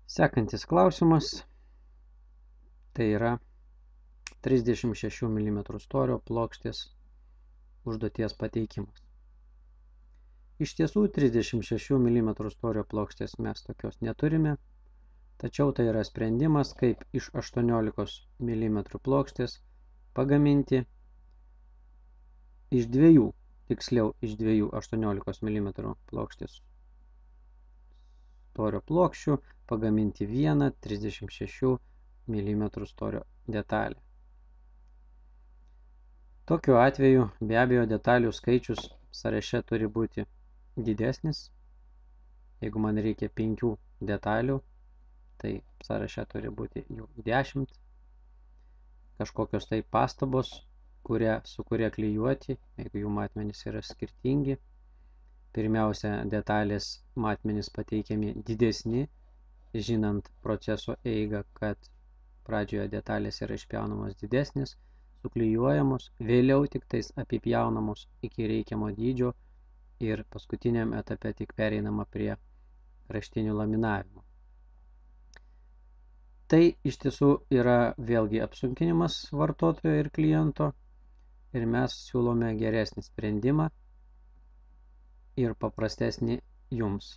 Sekantis klausimas, tai yra 36 mm storio plokštės užduoties pateikimas. Iš tiesų 36 mm storio plokštės mes tokios neturime, tačiau tai yra sprendimas, kaip iš 18 mm plokštės pagaminti iš dviejų 18 mm plokštės storio plokščių pagaminti vieną 36 mm storio detalę. Tokiu atveju be abejo detalių skaičius sąraše turi būti didesnis. Jeigu man reikia 5 detalių, tai sąraše turi būti jų 10. Kažkokios tai pastabos, su kuria klijuoti, jeigu jų matmenys yra skirtingi. Pirmiausia, detalės matmenys pateikiami didesni, žinant proceso eigą, kad pradžioje detalės yra išpjaunamos didesnės, suklijuojamos, vėliau tik tais apipjaunamos iki reikiamo dydžio ir paskutiniam etape tik pereinama prie kraštinių laminavimo. Tai iš tiesų yra vėlgi apsunkinimas vartotojo ir kliento ir mes siūlome geresnį sprendimą ir paprastesnį jums.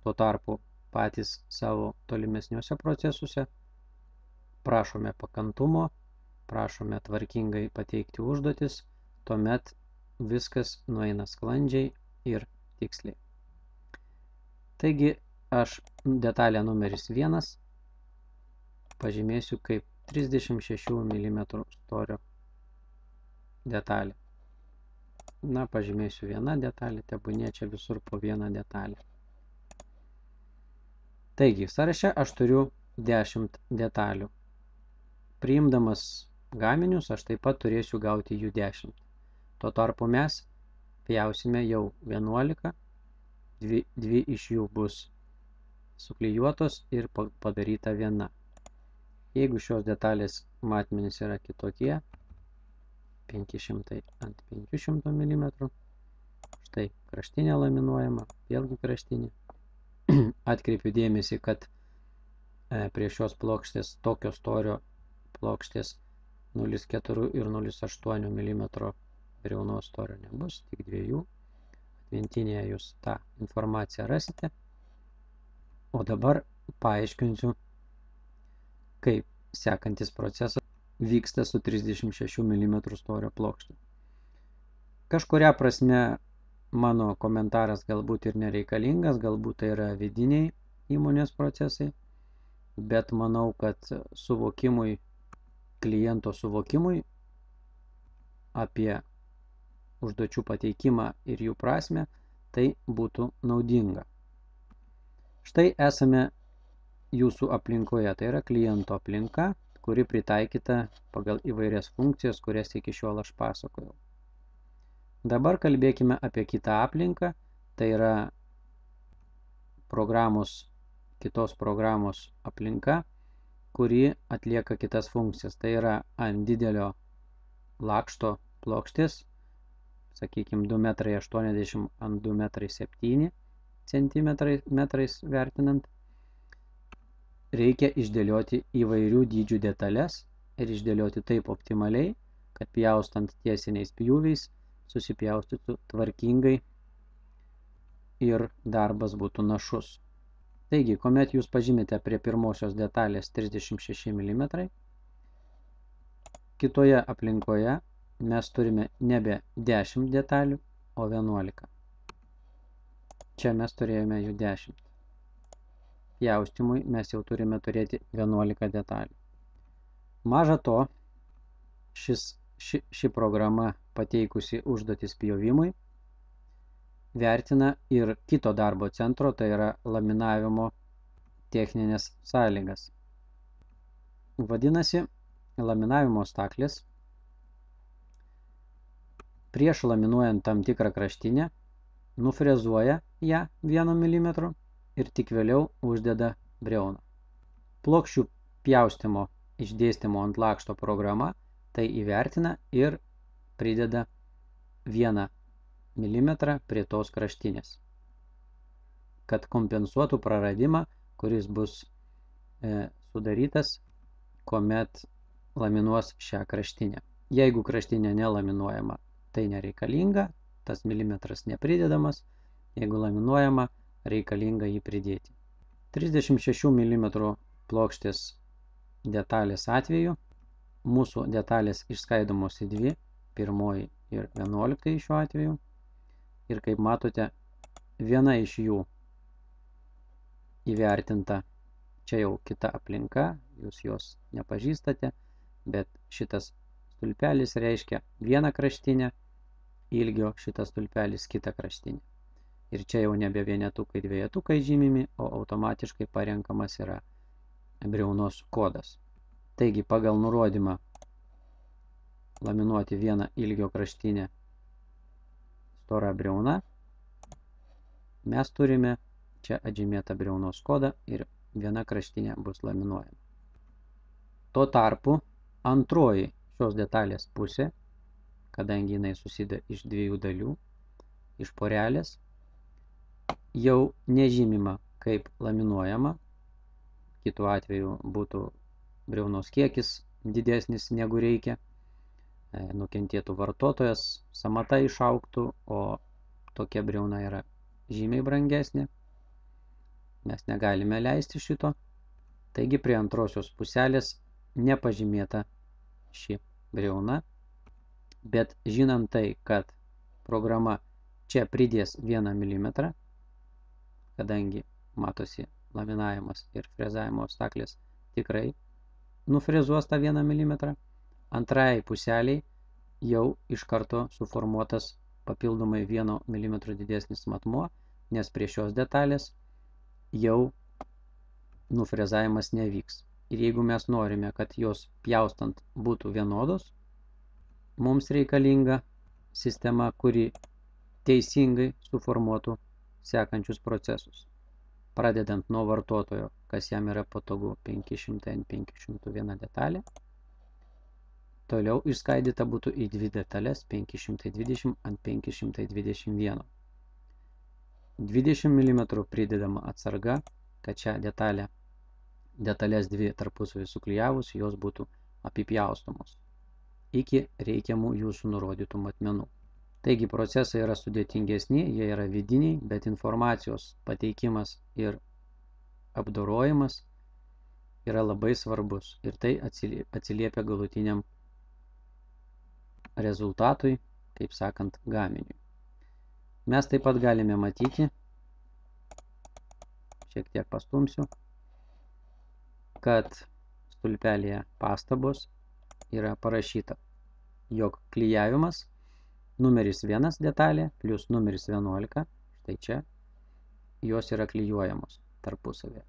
Tuo tarpu patys savo tolimesniuose procesuose prašome pakantumo, prašome tvarkingai pateikti užduotis, tuomet viskas nueina sklandžiai ir tiksliai. Taigi aš detalę numeris 1 pažymėsiu kaip 36 mm storio detalė. Na, pažymėsiu vieną detalę, tebūnie čia visur po vieną detalę. Taigi, sąraše aš turiu 10 detalių. Priimdamas gaminius, aš taip pat turėsiu gauti jų 10. Tuo tarpu mes pjausime jau 11, dvi iš jų bus suklijuotos ir padaryta viena. Jeigu šios detalės matmenys yra kitokie, 500 ant 500 mm, štai kraštinė laminuojama, vėlgi kraštinė. Atkreipiu dėmesį, kad prie šios plokštės tokio storio plokštės 0,4 ir 0,8 mm briaunos storio nebus, tik 2. Atmintinėje jūs tą informaciją rasite. O dabar paaiškinsiu, kaip sekantis procesas vyksta su 36 mm storio plokšte. Kažkuria prasme mano komentaras galbūt ir nereikalingas, galbūt tai yra vidiniai įmonės procesai, bet manau, kad kliento suvokimui apie užduočių pateikimą ir jų prasmę, tai būtų naudinga. Štai esame jūsų aplinkoje, tai yra kliento aplinka, kuri pritaikyta pagal įvairias funkcijas, kurias iki šiol aš pasakojau. Dabar kalbėkime apie kitą aplinką, tai yra kitos programos aplinka, kuri atlieka kitas funkcijas. Tai yra ant didelio lakšto plokštės, sakykime 2,80 m ant 2,7 m vertinant, reikia išdėlioti įvairių dydžių detalės ir išdėlioti taip optimaliai, kad pjaustant tiesiniais pjūviais susipjaustytų tvarkingai ir darbas būtų našus. Taigi, kuomet jūs pažymite prie pirmosios detalės 36 mm, kitoje aplinkoje mes turime nebe 10 detalių, o 11. Čia mes turėjome jų 10. Pjaustymui mes jau turime turėti 11 detalių. Maža to, ši programa pateikusi užduotis pjovimui vertina ir kito darbo centro, tai yra laminavimo techninės sąlygas. Vadinasi, laminavimo staklės prieš laminuojant tam tikrą kraštinę nufrezuoja ją 1 mm ir tik vėliau uždeda briauną. Plokščių pjaustymo išdėstymo ant lakšto programa tai įvertina ir prideda 1 mm prie tos kraštinės, kad kompensuotų praradimą, kuris bus sudarytas, kuomet laminuos šią kraštinę. Jeigu kraštinė nelaminuojama, tai nereikalinga, tas milimetras nepridedamas, jeigu laminuojama, reikalinga jį pridėti. 36 mm plokštės detalės atveju mūsų detalės išskaidomos į dvi, pirmoji ir 11 šiuo atveju. Ir kaip matote, viena iš jų įvertinta, čia jau kita aplinka, jūs jos nepažįstate, bet šitas stulpelis reiškia vieną kraštinę, ilgio šitas stulpelis kitą kraštinę. Ir čia jau nebe vienetukai, dvejetukai žymimi, o automatiškai parenkamas yra briaunos kodas. Taigi pagal nurodymą laminuoti vieną ilgio kraštinę storą briauną, mes turime čia atžymėtą briaunos kodą ir viena kraštinė bus laminuojama. Tuo tarpu antroji šios detalės pusė, kadangi jinai susideda iš dviejų dalių, iš porelės, jau nežymima kaip laminuojama, kitu atveju būtų briaunos kiekis didesnis negu reikia, nukentėtų vartotojas, samata išaugtų, o tokia briauna yra žymiai brangesnė. Mes negalime leisti šito. Taigi prie antrosios puselės nepažymėta ši briauna, bet žinant tai, kad programa čia pridės 1 mm, kadangi matosi laminavimas ir frezavimo staklės tikrai nufrezuos tą 1 mm, antrajai puseliai jau iš karto suformuotas papildomai 1 mm didesnis matmuo, nes prie šios detalės jau nufrezavimas nevyks. Ir jeigu mes norime, kad jos pjaustant būtų vienodos, mums reikalinga sistema, kuri teisingai suformuotų sekančius procesus. Pradedant nuo vartotojo, kas jam yra patogu 500 ant 501 detalė, toliau išskaidyta būtų į dvi detalės 520 ant 521. 20 mm pridedama atsarga, kad šią detalės dvi tarpusavį suklijavus, jos būtų apipjaustomos iki reikiamų jūsų nurodytų matmenų. Taigi procesai yra sudėtingesni, jie yra vidiniai, bet informacijos pateikimas ir apdorojimas yra labai svarbus ir tai atsiliepia galutiniam rezultatui, kaip sakant, gaminiui. Mes taip pat galime matyti, šiek tiek pastumsiu, kad stulpelėje pastabos yra parašyta, jog klijavimas numeris 1 detalė plus numeris 11, štai čia, jos yra klijuojamos tarpusavėje.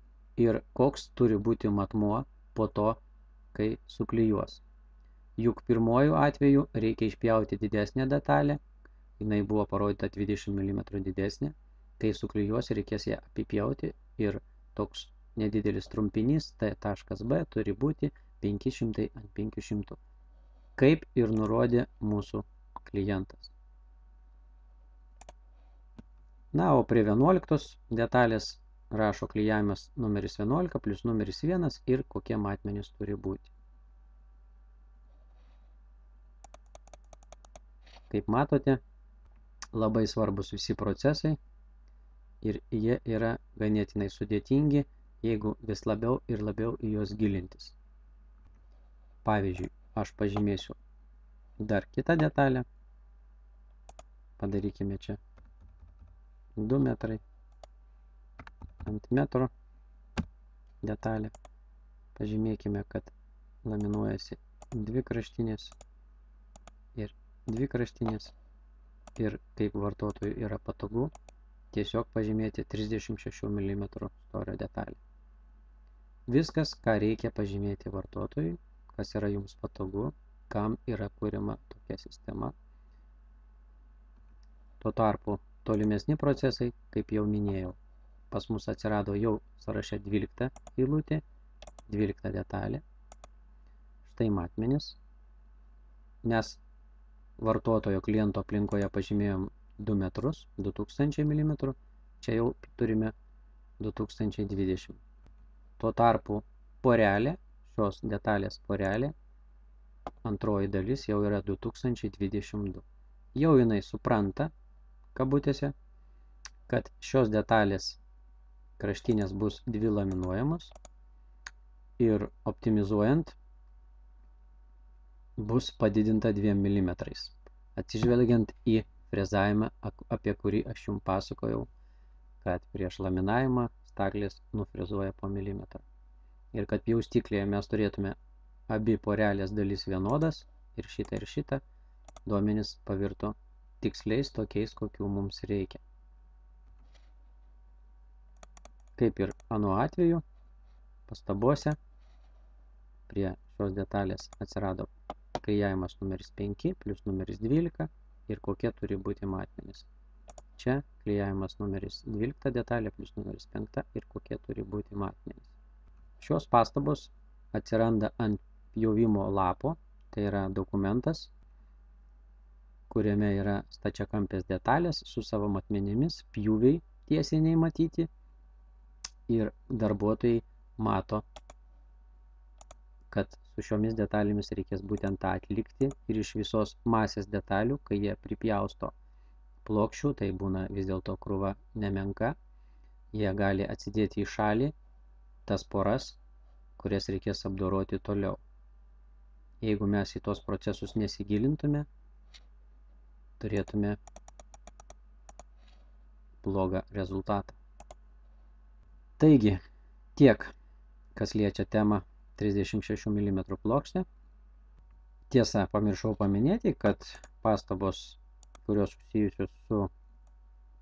Ir koks turi būti matmuo po to, kai suklijuos. Juk pirmojų atveju reikia išpjauti didesnę detalę, jinai buvo parodyta 20 mm didesnė, kai suklijuos reikės ją apipjauti ir toks nedidelis trumpinys T.B turi būti 500 ant 500, kaip ir nurodė mūsų klientas. Na, o prie 11 detalės rašo klijavimas numeris 11 plus numeris 1 ir kokie matmenys turi būti. Kaip matote, labai svarbus visi procesai ir jie yra ganėtinai sudėtingi, jeigu vis labiau ir labiau į juos gilintis. Pavyzdžiui, aš pažymėsiu dar kitą detalę. Padarykime čia 2 metrai ant metro detalę. Pažymėkime, kad laminuojasi 2 kraštinės ir 2 kraštinės. Ir kaip vartotojui yra patogu, tiesiog pažymėti 36 mm storio detalę. Viskas, ką reikia pažymėti vartotojui, kas yra jums patogu, kam yra kuriama tokia sistema. Tuo tarpu tolimesni procesai, kaip jau minėjau, pas mus atsirado jau sąraše 12 eilutė, 12 detalė. Štai matmenys. Mes vartotojo kliento aplinkoje pažymėjom 2 metrus, 2000 mm, čia jau turime 2020. Tuo tarpu porelė, šios detalės porelė, antroji dalis jau yra 2022. Jau jinai supranta, kabutėse, kad šios detalės kraštinės bus dvi laminuojamos ir optimizuojant bus padidinta 2 mm, atsižvelgiant į frezavimą, apie kurį aš jums pasakojau, kad prieš laminavimą staklės nufrezuoja po milimetrą. Ir kad pjaustyklėje mes turėtume abi porelės dalis vienodas, ir šitą, duomenys pavirto tiksliais tokiais, kokių mums reikia. Kaip ir anuo atveju, pastabose prie šios detalės atsirado klijavimas numeris 5 plus numeris 12 ir kokie turi būti matmenys. Čia klijavimas numeris 12 detalė plus numeris 5 ir kokie turi būti matmenys. Šios pastabos atsiranda ant pjovimo lapo, tai yra dokumentas, kuriame yra stačiakampės detalės su savo matmenimis, pjūviai tiesiai nematyti ir darbuotojai mato, kad su šiomis detalėmis reikės būtent tą atlikti ir iš visos masės detalių, kai jie pripjausto plokščių, tai būna vis dėlto krūva nemenka, jie gali atsidėti į šalį tas poras, kurias reikės apdoroti toliau. Jeigu mes į tos procesus nesigilintume, turėtume blogą rezultatą. Taigi, tiek, kas liečia temą 36 mm plokštė. Tiesa, pamiršau paminėti, kad pastabos, kurios susijusios su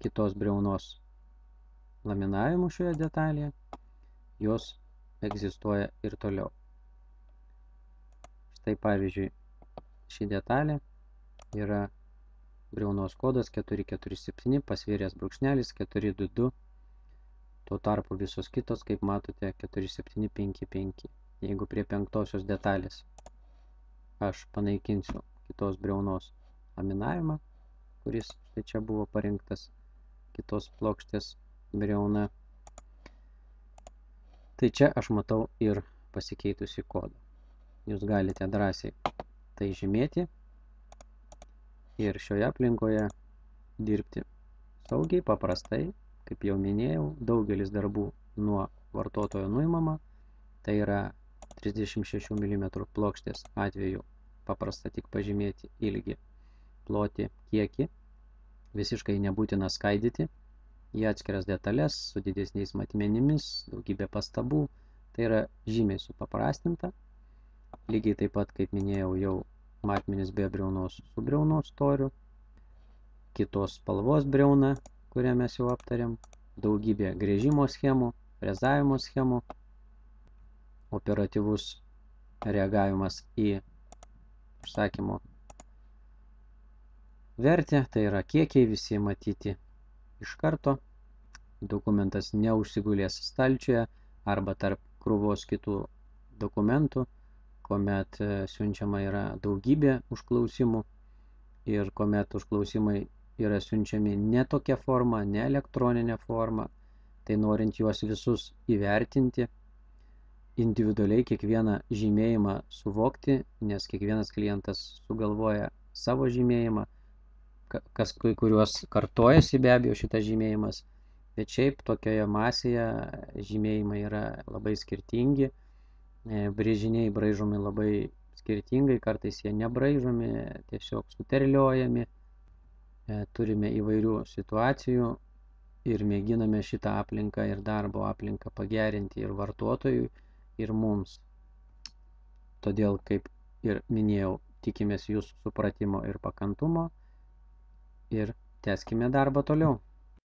kitos briaunos laminavimu šioje detalėje, jos egzistuoja ir toliau. Štai pavyzdžiui, ši detalė yra briaunos kodas 447, pasvėręs brūkšnelis 422, tuo tarpu visos kitos, kaip matote, 4755. Jeigu prie penktosios detalės aš panaikinsiu kitos briaunos laminavimą, kuris štai čia buvo parinktas kitos plokštės briauna, tai čia aš matau ir pasikeitusi kodą. Jūs galite drąsiai tai žymėti ir šioje aplinkoje dirbti saugiai, paprastai. Kaip jau minėjau, daugelis darbų nuo vartotojo nuimama, tai yra 36 mm plokštės atveju paprasta tik pažymėti ilgį, plotį, kiekį, visiškai nebūtina skaidyti į atskiras detalės su didesniais matmenimis, daugybė pastabų, tai yra žymiai supaprastinta. Lygiai taip pat, kaip minėjau, jau matmenis be briaunos su briaunos storiu, kitos spalvos briauna, kurią mes jau aptarėm, daugybė gręžimo schemų, frezavimo schemų, operatyvus reagavimas į užsakymo vertę, tai yra kiekiai visi matyti iš karto, dokumentas neužsigulės stalčiuje arba tarp krūvos kitų dokumentų, kuomet siunčiama yra daugybė užklausimų ir kuomet užklausimai yra siunčiami ne tokia forma, ne elektroninė forma, tai norint juos visus įvertinti, individualiai kiekvieną žymėjimą suvokti, nes kiekvienas klientas sugalvoja savo žymėjimą, kas kai kuriuos kartojasi be abejo šitas žymėjimas, bet šiaip tokioje masėje žymėjimai yra labai skirtingi, brėžiniai braižomi labai skirtingai, kartais jie nebraižomi, tiesiog suterliojami, turime įvairių situacijų ir mėginame šitą aplinką ir darbo aplinką pagerinti ir vartotojui, ir mums. Todėl, kaip ir minėjau, tikimės jūsų supratimo ir pakantumo ir tęskime darbą toliau.